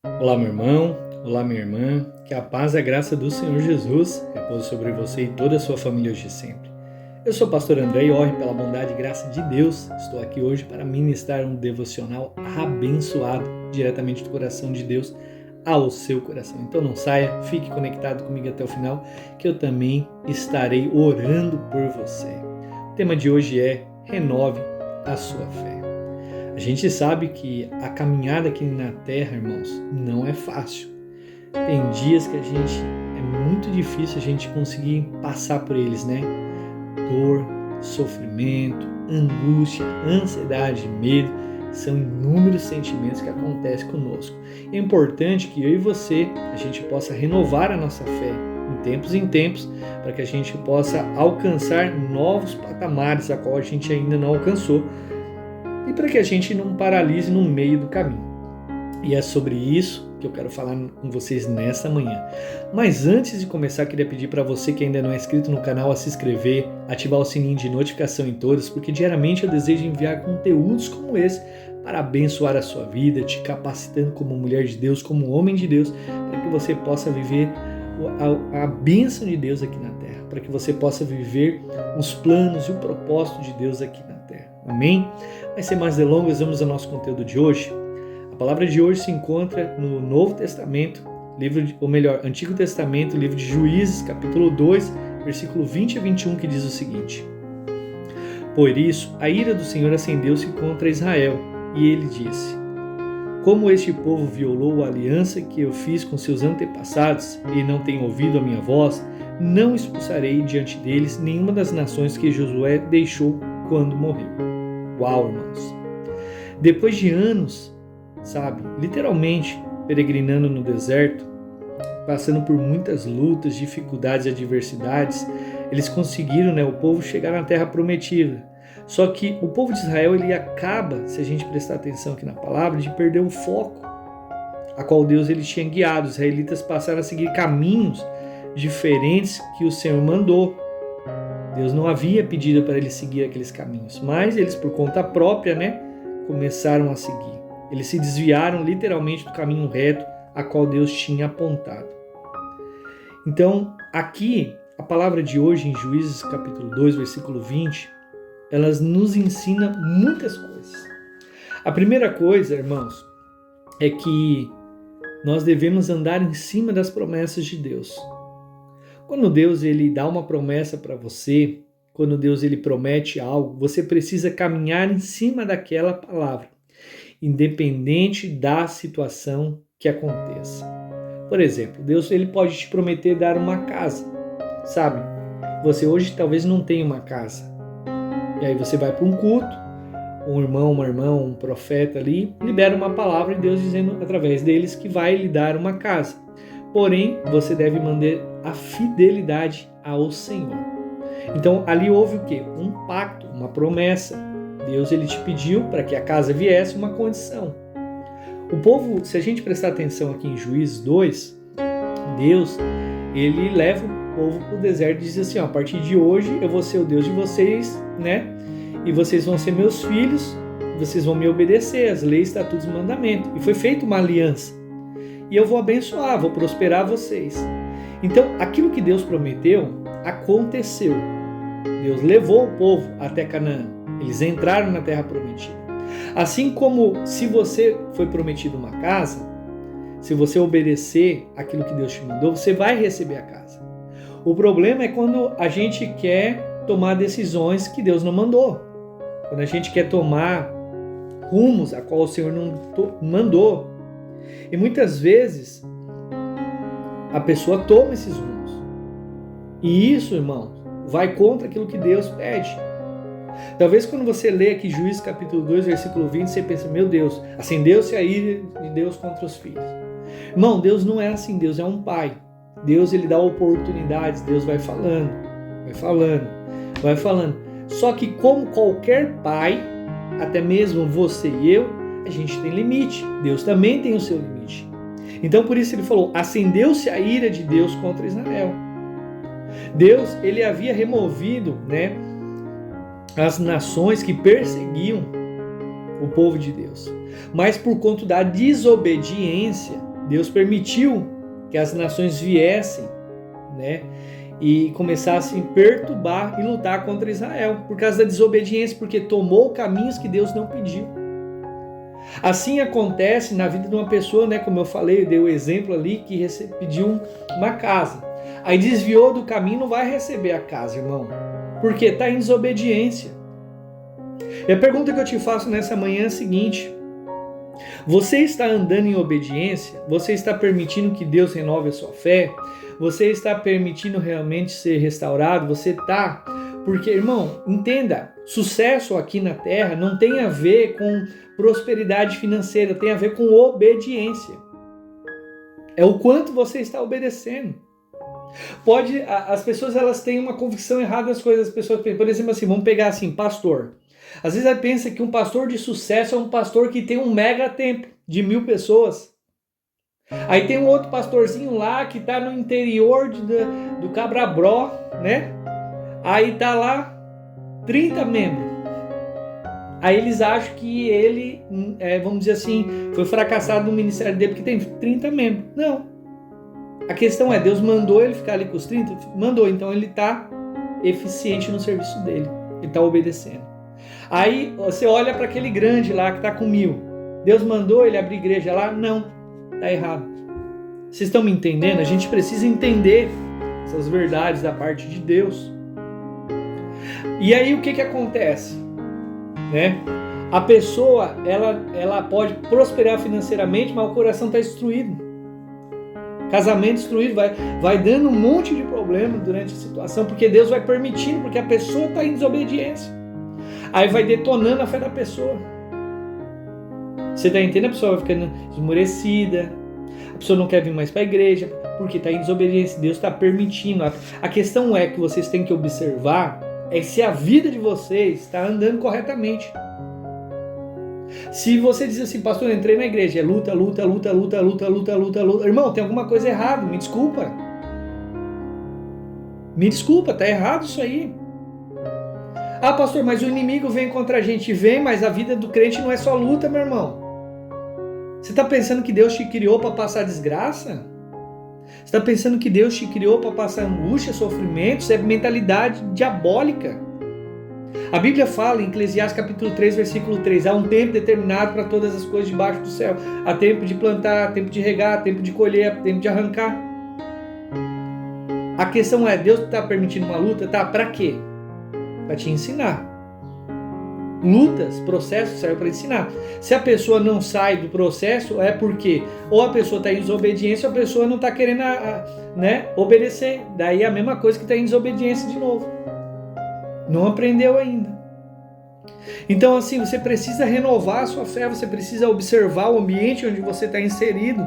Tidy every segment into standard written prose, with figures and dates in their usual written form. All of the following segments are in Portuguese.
Olá, meu irmão, olá, minha irmã, que a paz e a graça do Senhor Jesus repouse sobre você e toda a sua família hoje e sempre. Eu sou o pastor André e ore pela bondade e graça de Deus. Estou aqui hoje para ministrar um devocional abençoado diretamente do coração de Deus ao seu coração. Então não saia, fique conectado comigo até o final, que eu também estarei orando por você. O tema de hoje é Renove a sua fé. A gente sabe que a caminhada aqui na Terra, irmãos, não é fácil. Tem dias que é muito difícil a gente conseguir passar por eles, né? Dor, sofrimento, angústia, ansiedade, medo, são inúmeros sentimentos que acontecem conosco. É importante que eu e você, a gente possa renovar a nossa fé em tempos, para que a gente possa alcançar novos patamares a qual a gente ainda não alcançou, e para que a gente não paralise no meio do caminho. E é sobre isso que eu quero falar com vocês nessa manhã. Mas antes de começar, queria pedir para você que ainda não é inscrito no canal a se inscrever, ativar o sininho de notificação em todas, porque diariamente eu desejo enviar conteúdos como esse para abençoar a sua vida, te capacitando como mulher de Deus, como homem de Deus, para que você possa viver a bênção de Deus aqui na terra, para que você possa viver os planos e o propósito de Deus aqui na terra. Amém? Mas sem mais delongas, vamos ao nosso conteúdo de hoje. A palavra de hoje se encontra no Novo Testamento, Antigo Testamento, livro de Juízes, capítulo 2, versículo 20 a 21, que diz o seguinte: Por isso, a ira do Senhor acendeu-se contra Israel, e ele disse: Como este povo violou a aliança que eu fiz com seus antepassados, e não tem ouvido a minha voz, não expulsarei diante deles nenhuma das nações que Josué deixou quando morreu. Uau, irmãos! Depois de anos, literalmente peregrinando no deserto, passando por muitas lutas, dificuldades e adversidades, eles conseguiram, o povo chegar na terra prometida. Só que o povo de Israel, ele acaba, se a gente prestar atenção aqui na palavra, de perder o foco a qual Deus ele tinha guiado. Os israelitas passaram a seguir caminhos diferentes que o Senhor mandou. Deus não havia pedido para eles seguir aqueles caminhos, mas eles, por conta própria, começaram a seguir. Eles se desviaram literalmente do caminho reto a qual Deus tinha apontado. Então, aqui, a palavra de hoje em Juízes capítulo 2, versículo 20, elas nos ensina muitas coisas. A primeira coisa, irmãos, é que nós devemos andar em cima das promessas de Deus. Quando Deus ele dá uma promessa para você, quando Deus ele promete algo, você precisa caminhar em cima daquela palavra, independente da situação que aconteça. Por exemplo, Deus ele pode te prometer dar uma casa, Você hoje talvez não tenha uma casa. E aí você vai para um culto, um irmão, uma irmã, um profeta ali, libera uma palavra de Deus dizendo através deles que vai lhe dar uma casa. Porém, você deve manter a fidelidade ao Senhor. Então, ali houve o quê? Um pacto, uma promessa. Deus ele te pediu para que a casa viesse uma condição. O povo, se a gente prestar atenção aqui em Juízes 2, Deus ele leva o povo para o deserto e diz assim: a partir de hoje eu vou ser o Deus de vocês, E vocês vão ser meus filhos, vocês vão me obedecer, as leis, estatutos e mandamentos. E foi feita uma aliança. E eu vou abençoar, vou prosperar vocês. Então, aquilo que Deus prometeu, aconteceu. Deus levou o povo até Canaã. Eles entraram na terra prometida. Assim como se você foi prometido uma casa, se você obedecer aquilo que Deus te mandou, você vai receber a casa. O problema é quando a gente quer tomar decisões que Deus não mandou. Quando a gente quer tomar rumos a qual o Senhor não mandou. E muitas vezes a pessoa toma esses rumos. E isso, irmãos, vai contra aquilo que Deus pede. Talvez quando você lê aqui Juízes capítulo 2, versículo 20, você pensa: meu Deus, acendeu-se a ira de Deus contra os filhos. Irmão, Deus não é assim, Deus é um pai. Deus ele dá oportunidades, Deus vai falando. Só que como qualquer pai, até mesmo você e eu, a gente tem limite. Deus também tem o seu limite. Então por isso ele falou: acendeu-se a ira de Deus contra Israel. Deus ele havia removido, as nações que perseguiam o povo de Deus. Mas por conta da desobediência, Deus permitiu que as nações viessem, né, e começassem a perturbar e lutar contra Israel, por causa da desobediência, porque tomou caminhos que Deus não pediu. Assim acontece na vida de uma pessoa, né, como eu falei, eu dei o exemplo ali, que pediu uma casa. Aí desviou do caminho, não vai receber a casa, irmão, porque está em desobediência. E a pergunta que eu te faço nessa manhã é a seguinte: você está andando em obediência? Você está permitindo que Deus renove a sua fé? Você está permitindo realmente ser restaurado? Você está... Porque, irmão, entenda, sucesso aqui na terra não tem a ver com prosperidade financeira, tem a ver com obediência. É o quanto você está obedecendo. As pessoas, elas têm uma convicção errada das coisas. As pessoas, por exemplo, assim, vamos pegar assim, pastor. Às vezes ela pensa que um pastor de sucesso é um pastor que tem um mega templo de 1000 pessoas. Aí tem um outro pastorzinho lá que está no interior do Cabrabró, né? Aí tá lá 30 membros. Aí eles acham que ele, vamos dizer assim, foi fracassado no ministério dele porque tem 30 membros. Não. A questão é, Deus mandou ele ficar ali com os 30? Mandou, então ele está eficiente no serviço dele. Ele está obedecendo. Aí você olha para aquele grande lá que está com 1000. Deus mandou ele abrir igreja lá? Não, está errado. Vocês estão me entendendo? A gente precisa entender essas verdades da parte de Deus. E aí o que acontece? Né? A pessoa, ela pode prosperar financeiramente, mas o coração está destruído. Casamento destruído, vai dando um monte de problema durante a situação, porque Deus vai permitindo, porque a pessoa está em desobediência. Aí vai detonando a fé da pessoa. Você está entendendo? A pessoa vai ficando esmorecida, a pessoa não quer vir mais para a igreja, porque está em desobediência. Deus está permitindo. A questão é que vocês têm que observar é se a vida de vocês está andando corretamente. Se você diz assim, pastor, eu entrei na igreja, é luta. Irmão, tem alguma coisa errada, me desculpa. Me desculpa, tá errado isso aí. Ah, pastor, mas o inimigo vem contra a gente. Vem, mas a vida do crente não é só luta, meu irmão. Você está pensando que Deus te criou para passar desgraça? Você está pensando que Deus te criou para passar angústia, sofrimento? Isso é mentalidade diabólica. A Bíblia fala em Eclesiastes capítulo 3, versículo 3, há um tempo determinado para todas as coisas debaixo do céu. Há tempo de plantar, tempo de regar, tempo de colher, tempo de arrancar. A questão é, Deus está permitindo uma luta? Tá, para quê? Para te ensinar. Lutas, processos servem para ensinar. Se a pessoa não sai do processo, é porque ou a pessoa está em desobediência ou a pessoa não está querendo obedecer. Daí é a mesma coisa que está em desobediência de novo. Não aprendeu ainda. Então assim, você precisa renovar a sua fé, você precisa observar o ambiente onde você está inserido.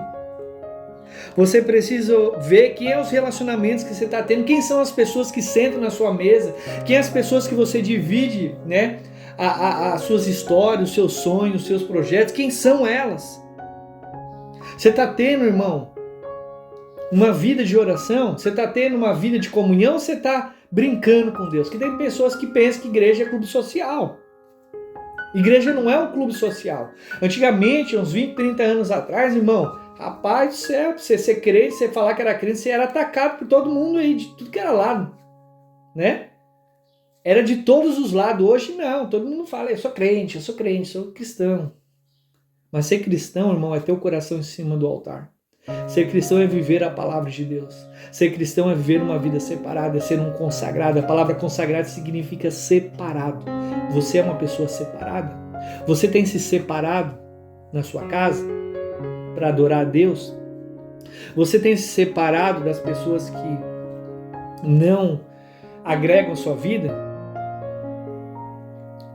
Você precisa ver quem é os relacionamentos que você está tendo, quem são as pessoas que sentam na sua mesa, quem as pessoas que você divide, né, as suas histórias, os seus sonhos, os seus projetos, quem são elas? Você está tendo, irmão, uma vida de oração? Você está tendo uma vida de comunhão ou você está brincando com Deus? Que tem pessoas que pensam que igreja é clube social. Igreja não é um clube social. Antigamente, uns 20, 30 anos atrás, irmão, rapaz do céu, pra você ser crente, você falar que era crente, você era atacado por todo mundo aí, de tudo que era lado, né? Era de todos os lados. Hoje não, todo mundo fala, eu sou crente, sou cristão. Mas ser cristão, irmão, é ter o coração em cima do altar. Ser cristão é viver a palavra de Deus. Ser cristão é viver uma vida separada, é ser um consagrado. A palavra consagrado significa separado. Você é uma pessoa separada? Você tem se separado na sua casa para adorar a Deus? Você tem se separado das pessoas que não agregam a sua vida?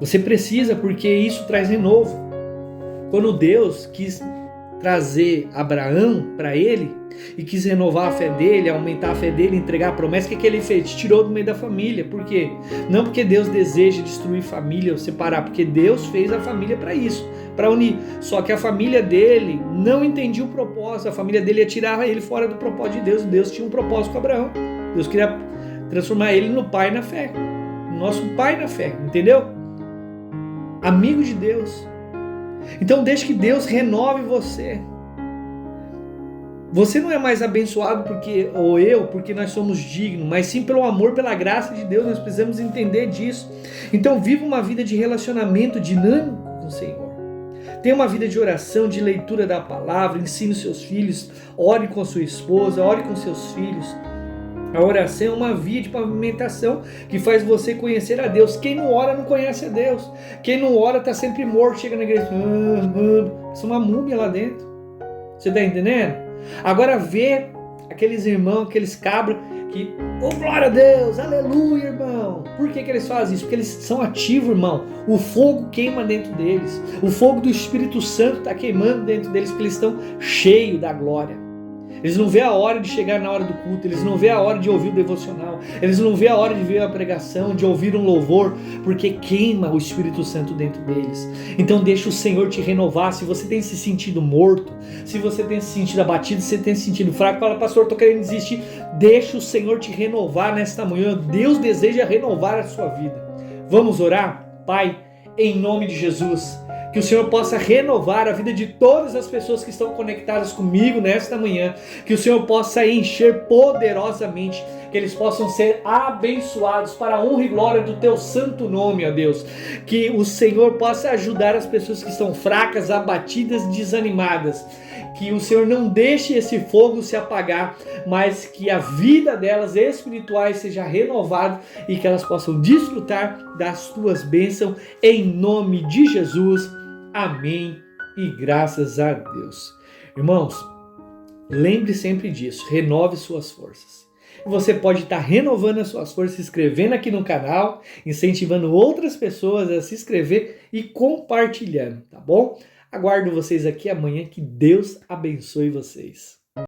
Você precisa, porque isso traz renovo. Quando Deus quis trazer Abraão para ele e quis renovar a fé dele, aumentar a fé dele, entregar a promessa, o que ele fez? Tirou do meio da família. Por quê? Não porque Deus deseja destruir família ou separar, porque Deus fez a família para isso, para unir. Só que a família dele não entendia o propósito, a família dele ia tirar ele fora do propósito de Deus. Deus tinha um propósito com Abraão. Deus queria transformar ele no pai na fé, no nosso pai na fé, entendeu? Amigo de Deus. Então deixe que Deus renove você. Você não é mais abençoado porque nós somos dignos, mas sim pelo amor, pela graça de Deus. Nós precisamos entender disso. Então viva uma vida de relacionamento dinâmico com o Senhor. Tenha uma vida de oração, de leitura da palavra, ensine os seus filhos, ore com a sua esposa, ore com seus filhos. A oração é uma via de pavimentação que faz você conhecer a Deus. Quem não ora não conhece a Deus. Quem não ora está sempre morto, chega na igreja, é uma múmia lá dentro. Você está entendendo? Agora vê aqueles irmãos, aqueles cabras que, glória a Deus, aleluia, irmão. Por que eles fazem isso? Porque eles são ativos, irmão. O fogo queima dentro deles. O fogo do Espírito Santo está queimando dentro deles, porque eles estão cheios da glória. Eles não vê a hora de chegar na hora do culto, eles não vê a hora de ouvir o devocional, eles não vê a hora de ver a pregação, de ouvir um louvor, porque queima o Espírito Santo dentro deles. Então deixa o Senhor te renovar. Se você tem se sentido morto, se você tem se sentido abatido, se você tem se sentido fraco, fala, pastor, estou querendo desistir. Deixa o Senhor te renovar nesta manhã. Deus deseja renovar a sua vida. Vamos orar? Pai, em nome de Jesus, que o Senhor possa renovar a vida de todas as pessoas que estão conectadas comigo nesta manhã. Que o Senhor possa encher poderosamente. Que eles possam ser abençoados para a honra e glória do Teu santo nome, ó Deus. Que o Senhor possa ajudar as pessoas que estão fracas, abatidas, desanimadas. Que o Senhor não deixe esse fogo se apagar, mas que a vida delas espirituais seja renovada e que elas possam desfrutar das Tuas bênçãos em nome de Jesus. Amém e graças a Deus. Irmãos, lembre sempre disso, renove suas forças. Você pode estar renovando as suas forças, se inscrevendo aqui no canal, incentivando outras pessoas a se inscrever e compartilhando, tá bom? Aguardo vocês aqui amanhã, que Deus abençoe vocês.